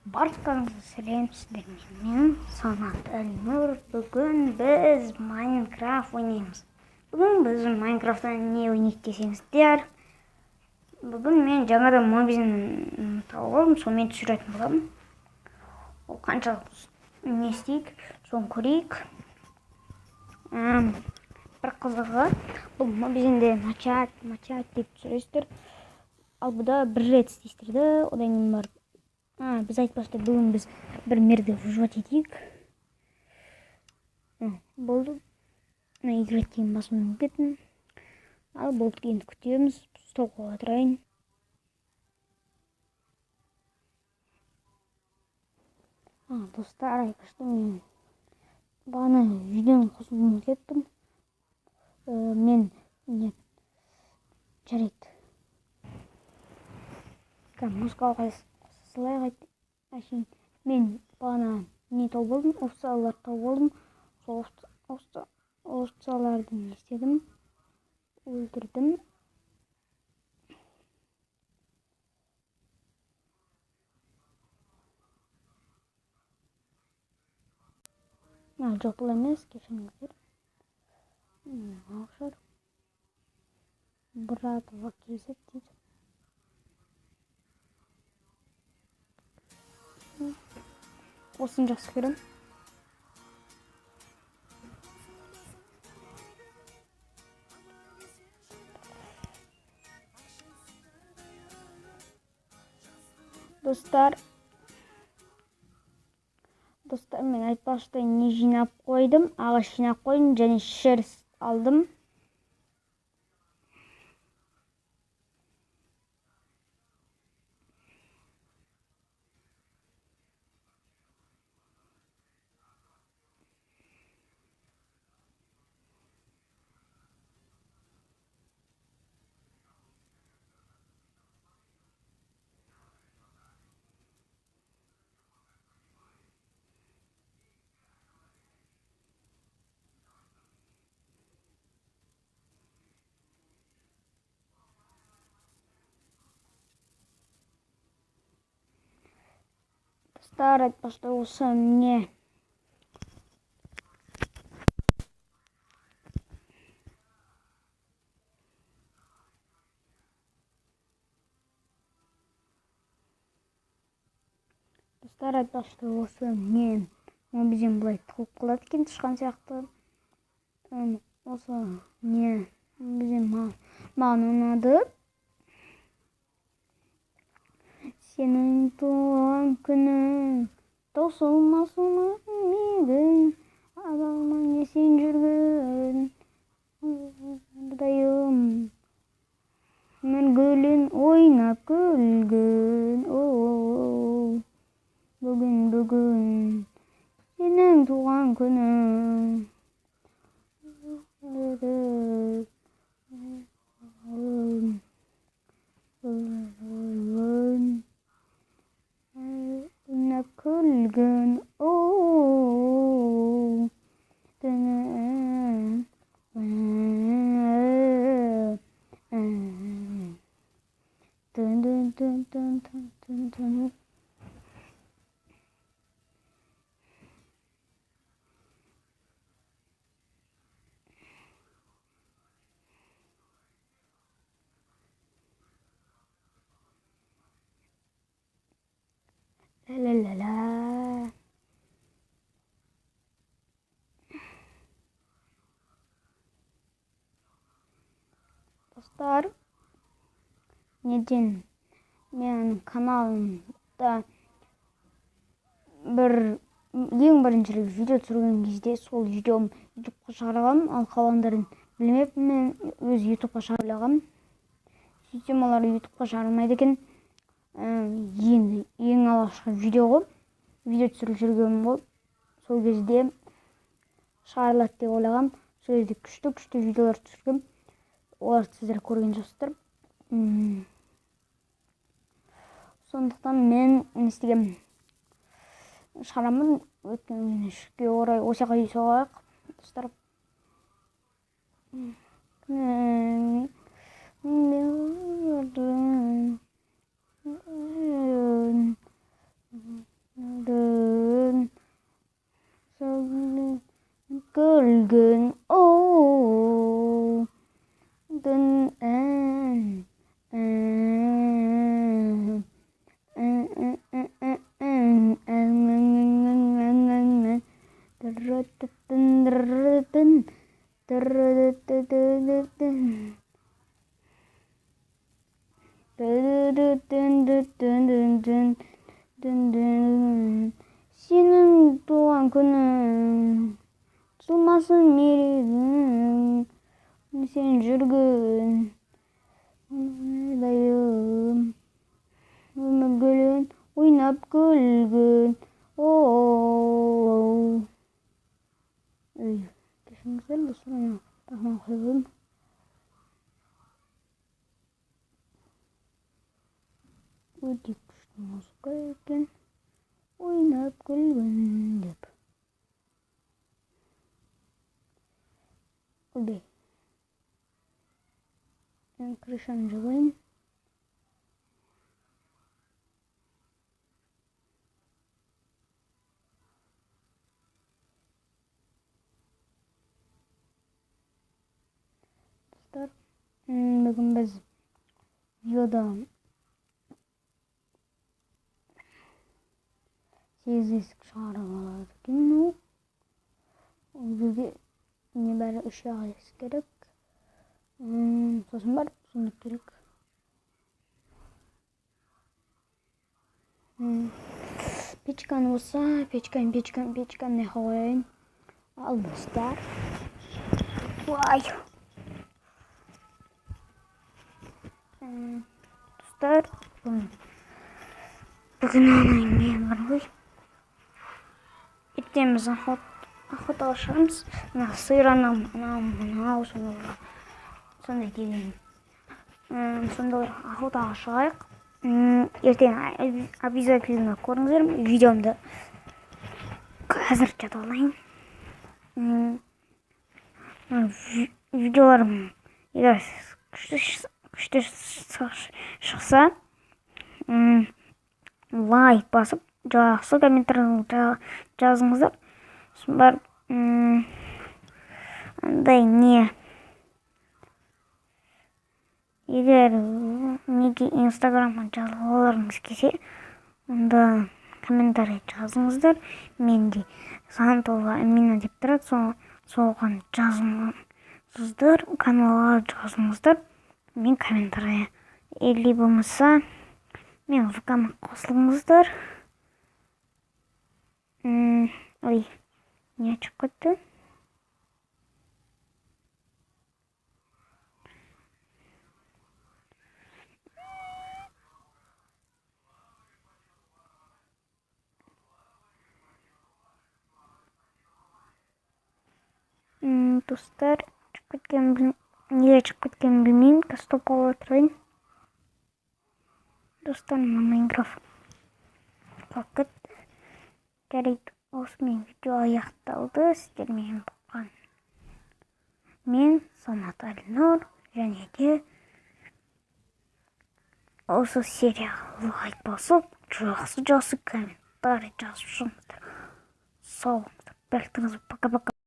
Барлықтарыңызға сәлем, сіздермен мен Санат Әлнұр. Бүгін біз Майнкрафт ойнаймыз. Бүгін біз Майнкрафтта не ойнайық десеңіздер, бүгін мен жаңадан мобизін тауып алдым, сонымен түсіретін боламын. Ол қаншалық не істейік, соны көрейік. Бір қызығы, бұл мобизінде начать деп түсіресіздер. Ал бұда бір рет істейсіздер, одан кейін бар. Біз айтпақшы, бүгін біз бір мерді выживать етейік. Болды. Играть деген басымнан кеттім. Ал болды, енді күтеміз. Столға отырайын. Достар, айтпақшы, мен бағана видеоны қосуым кеттім. Мен не жарайды. Музыкалық қосылайық айтты. Мен бағана не тауып алдым, овцалар тауып алдым. Сол овцаларды не істедім, өлтірдім. Жоқ, бұл емес, кешіріңіздер. Ақшар. Братова кезіп дейді. Осыны жақсы көрем. Достар, мен айтпақшы не жинап қойдым, ағаш жинап қойдым, және шерсть алдым. Достар, айтпақшы, осы не мобизен былай тығылып қалады екен, тышқан сияқты. Осы не мобизен маған ұнады. Сенің туған күнің таусылмасын үмітің, адамның есен жүрген бұдайым, гүлін ойнап күлген. Бүгін сенің туған күнің. Ойнап күлген. Ла-ла-ла-ла. Достар, неден менің каналымда ең бірінші видео түсірген кезде сол видеом ютубқа шығарғам, ал қалғандарын білмеппін, мен өз ютубқа шығарғам. Сөйтсем олар ютубқа шығармайды екен. Ең алғашқы видео түсіріп жүргенім ғой. Сол кезде шығарылады деп ойлағам. Сол кезде күшті видеолар түсіргем. Олар сіздер көрген жоқсыздар. Сондықтан мен не істегем, шығарамын. Өткенге орай осы жаққа үй соғайық, достар. 쉬는 동안 그는 숨맛은 미리는 sen жүргөн дайым өмүргүлүн ойнап күлгөн кешіріңіздер бұл сұрағына тағынан қойылым өте күшті музыка екен ойнап күлгін деп окей мен крышаны жабайын достар бүгін біз видеода 8 есік шығарып алады екен ол жерге небәрі 3 есік керек сосын барып сундук керек печканы болса печканы қояйын ал достар ой достар бүгін не бар ғой ертең біз охотаға шығамыз сиыр анау сондай келген сондайлар охотаға шығайық ертең обязательно көріңіздер видеомды қазір жатып алайын видеоларым егер күшті шықса лайк басып жақсы комментарий жазыңыздар сосын барып андай не егер неге инстаграмға жазып аларыңыз келсе онда комментарий жазыңыздар менде Сантова Амина деп тұрады соған жазыңыздар каналға жазыңыздар мен комментарий или болмаса мен ВК-ма қосылыңыздар ой не шығып кетті достар неге шығып кеткенін білмеймін стоп қойып отырайын достар мына Майнкрафт қалып кетті жарайды осымен видео аяқталды сіздермен болған мен Санат Әлинұр және де осы серияға лайк басып жақсы комментарий жазып шығыңыздар сау болыңыздар пока-пока